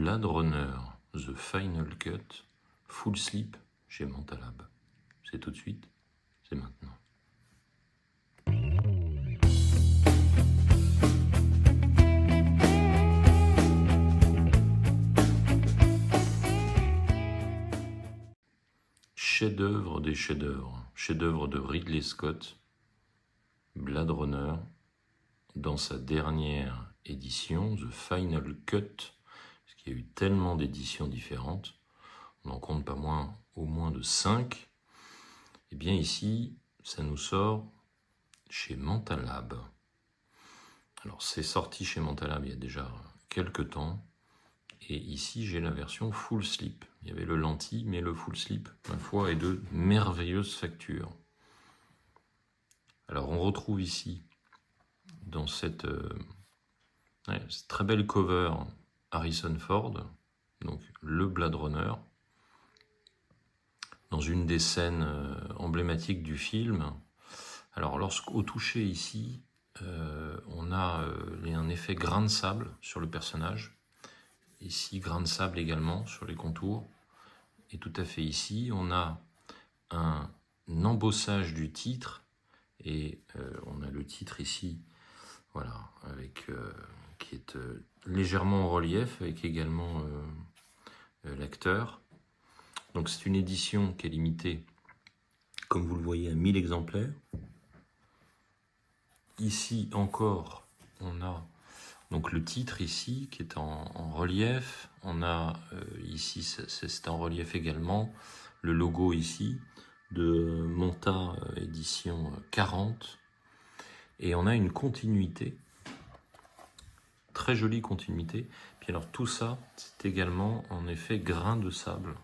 Blade Runner, The Final Cut, Full Sleep chez Mentalab. C'est tout de suite, c'est maintenant. Chef-d'œuvre des chefs-d'œuvre, chef-d'œuvre de Ridley Scott, Blade Runner, dans sa dernière édition, The Final Cut, parce qu'il y a eu tellement d'éditions différentes, on n'en compte pas moins, au moins de 5, et bien ici, ça nous sort chez Mentalab. Alors c'est sorti chez Mentalab il y a déjà quelques temps, et ici j'ai la version Full Sleep. Il y avait le lentille, mais le Full Sleep, ma foi, est de merveilleuse facture. Alors on retrouve ici, dans cette très belle cover, Harrison Ford, donc le Blade Runner, dans une des scènes emblématiques du film. Alors lorsqu'au toucher ici, on a un effet grain de sable sur le personnage, ici grain de sable également sur les contours, et tout à fait ici on a un embossage du titre, et on a le titre ici, voilà, avec qui est légèrement en relief, avec également l'acteur. Donc c'est une édition qui est limitée, comme vous le voyez, à 1000 exemplaires. Ici encore, on a donc le titre ici qui est en relief. On a ici, c'est en relief également, le logo ici de Monta édition 40. Et on a une continuité, très jolie continuité. Puis alors tout ça, c'est également en effet grain de sable.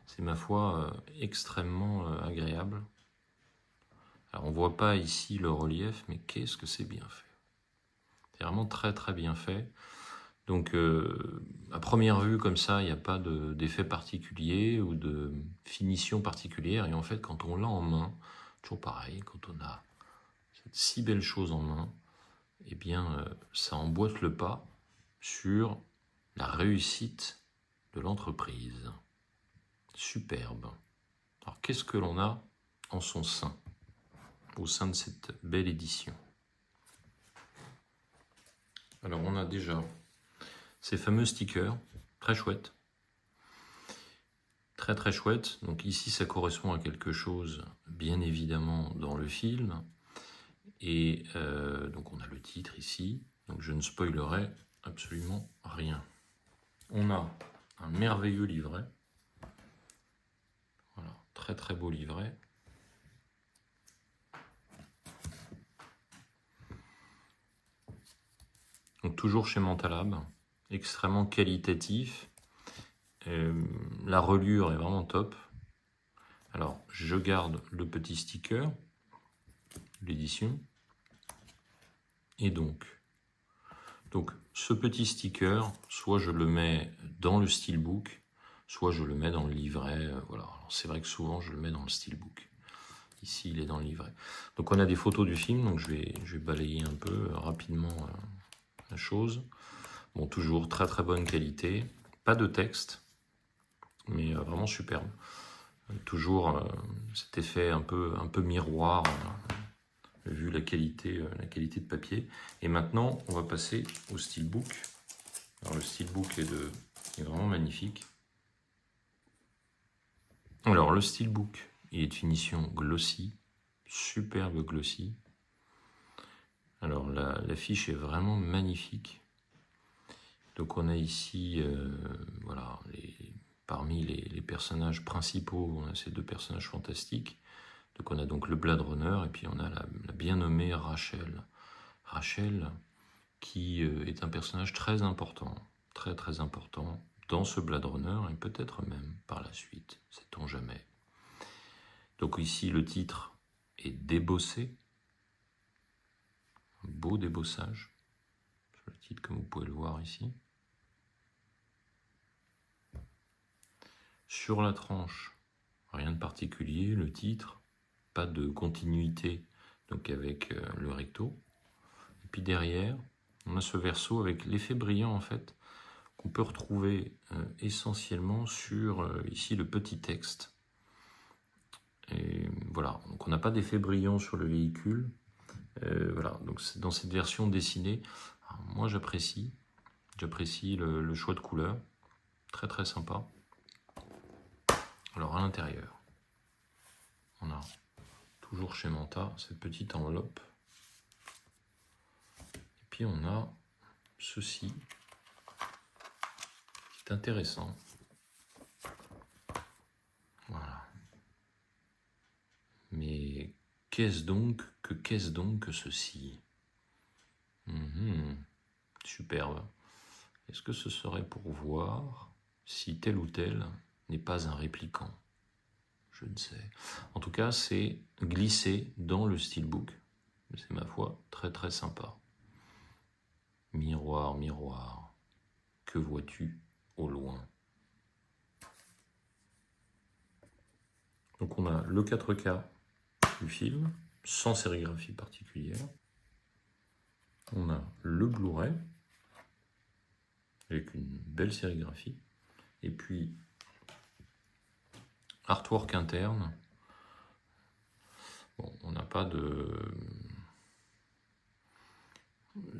C'est ma foi extrêmement agréable. Alors on ne voit pas ici le relief, mais qu'est-ce que c'est bien fait. C'est vraiment très très bien fait. Donc à première vue comme ça, il n'y a pas d'effet particulier ou de finition particulière. Et en fait, quand on l'a en main, toujours pareil, quand on a cette si belle chose en main, eh bien ça emboîte le pas sur la réussite de l'entreprise. Superbe. Alors qu'est-ce que l'on a en son sein, au sein de cette belle édition? Alors on a déjà ces fameux stickers, très chouettes. Très très chouette. Donc ici ça correspond à quelque chose bien évidemment dans le film. Et donc on a le titre ici. Donc je ne spoilerai absolument rien. On a un merveilleux livret. Voilà, très très beau livret. Donc toujours chez Mentalab, extrêmement qualitatif. La reliure est vraiment top. Alors je garde le petit sticker, l'édition. Et donc ce petit sticker, soit je le mets dans le steelbook, soit je le mets dans le livret. Voilà. C'est vrai que souvent je le mets dans le steelbook. Ici il est dans le livret. Donc on a des photos du film, donc je vais balayer un peu rapidement la chose. Bon, toujours très très bonne qualité, pas de texte, mais vraiment superbe. Toujours cet effet un peu miroir, vu la qualité de papier. Et maintenant, on va passer au steelbook. Alors le steelbook est vraiment magnifique. Alors le steelbook, il est de finition glossy, superbe glossy. Alors l'affiche est vraiment magnifique. Donc on a ici, voilà, parmi les personnages principaux, on a ces deux personnages fantastiques. Donc on a donc le Blade Runner et puis on a la bien nommée Rachel. Rachel qui est un personnage très important, très très important dans ce Blade Runner et peut-être même par la suite, sait-on jamais. Donc ici le titre est débossé, un beau débossage sur le titre comme vous pouvez le voir ici. Sur la tranche, rien de particulier, le titre, pas de continuité donc avec le recto. Et puis derrière, on a ce verso avec l'effet brillant en fait. qu'on peut retrouver essentiellement sur ici le petit texte. Et voilà, donc on n'a pas d'effet brillant sur le véhicule. Voilà, donc dans cette version dessinée, moi j'apprécie le choix de couleur, très très sympa. Alors à l'intérieur, on a toujours chez Manta cette petite enveloppe. Et puis on a ceci, qui est intéressant. Voilà. Mais qu'est-ce donc que ceci? Superbe. Est-ce que ce serait pour voir si tel ou tel n'est pas un répliquant? Je ne sais. En tout cas, c'est glissé dans le steelbook. C'est, ma foi, très très sympa. Miroir, miroir, que vois-tu au loin? Donc on a le 4K du film, sans sérigraphie particulière. On a le Blu-ray, avec une belle sérigraphie. Et puis, artwork interne. Bon, on n'a pas de...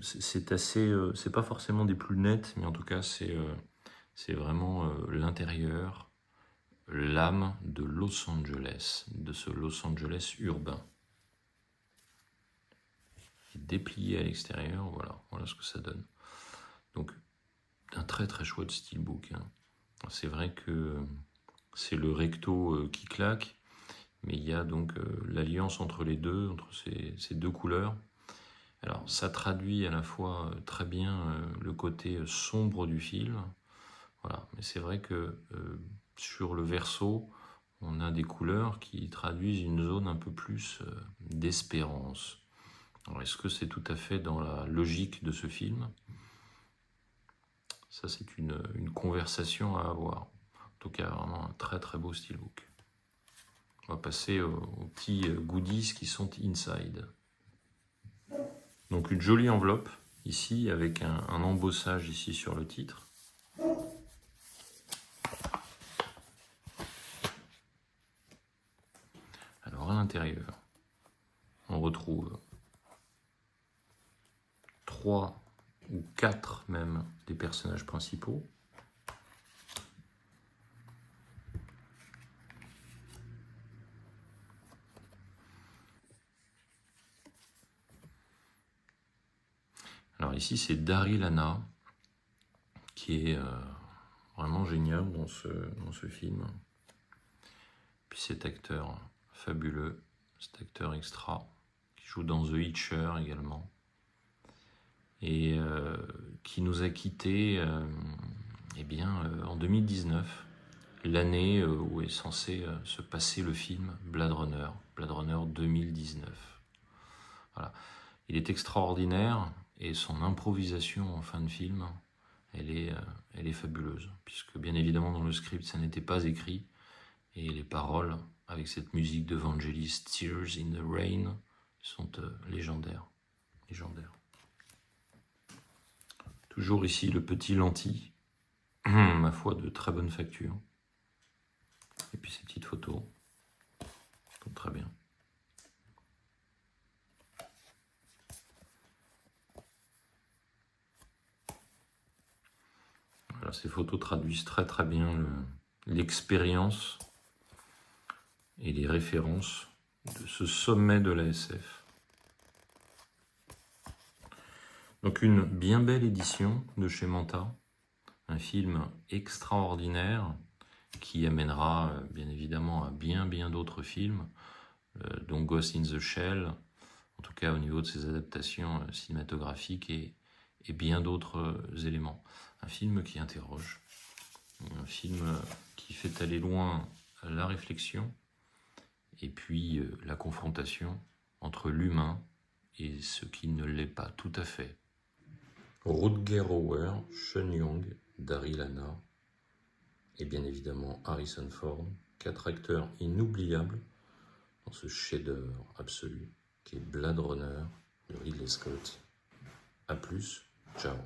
C'est assez... c'est pas forcément des plus nets, mais en tout cas, c'est vraiment l'intérieur, l'âme de Los Angeles, de ce Los Angeles urbain. Déplié à l'extérieur, voilà ce que ça donne. Donc, un très très chouette steelbook. Hein. C'est vrai que c'est le recto qui claque, mais il y a donc l'alliance entre les deux, entre ces deux couleurs. Alors, ça traduit à la fois très bien le côté sombre du film. Voilà, mais c'est vrai que sur le verso, on a des couleurs qui traduisent une zone un peu plus d'espérance. Alors, est-ce que c'est tout à fait dans la logique de ce film? Ça, c'est une conversation à avoir. En tout cas, vraiment un très très beau steelbook. On va passer aux petits goodies qui sont inside. Donc une jolie enveloppe ici avec un embossage ici sur le titre. Alors à l'intérieur, on retrouve 3 ou 4 même des personnages principaux. Alors ici c'est Daryl Hannah qui est vraiment génial dans ce film. Puis cet acteur fabuleux, cet acteur extra qui joue dans The Hitcher également et qui nous a quittés en 2019, l'année où est censé se passer le film Blade Runner 2019. Voilà. Il est extraordinaire et son improvisation en fin de film, elle est fabuleuse, puisque bien évidemment dans le script ça n'était pas écrit, et les paroles avec cette musique de Vangelis, Tears in the Rain, sont légendaires. Toujours ici le petit lentille, ma foi de très bonne facture. Et puis ces petites photos, donc très bien. Voilà, ces photos traduisent très très bien l'expérience et les références de ce sommet de la SF. Donc une bien belle édition de chez Manta, un film extraordinaire qui amènera bien évidemment à bien d'autres films, dont Ghost in the Shell, en tout cas au niveau de ses adaptations cinématographiques et bien d'autres éléments. Un film qui interroge, un film qui fait aller loin la réflexion et puis la confrontation entre l'humain et ce qui ne l'est pas tout à fait. Rutger Hauer, Sean Young, Daryl Hannah et bien évidemment Harrison Ford, 4 acteurs inoubliables dans ce chef-d'œuvre absolu qui est Blade Runner de Ridley Scott. A plus, ciao.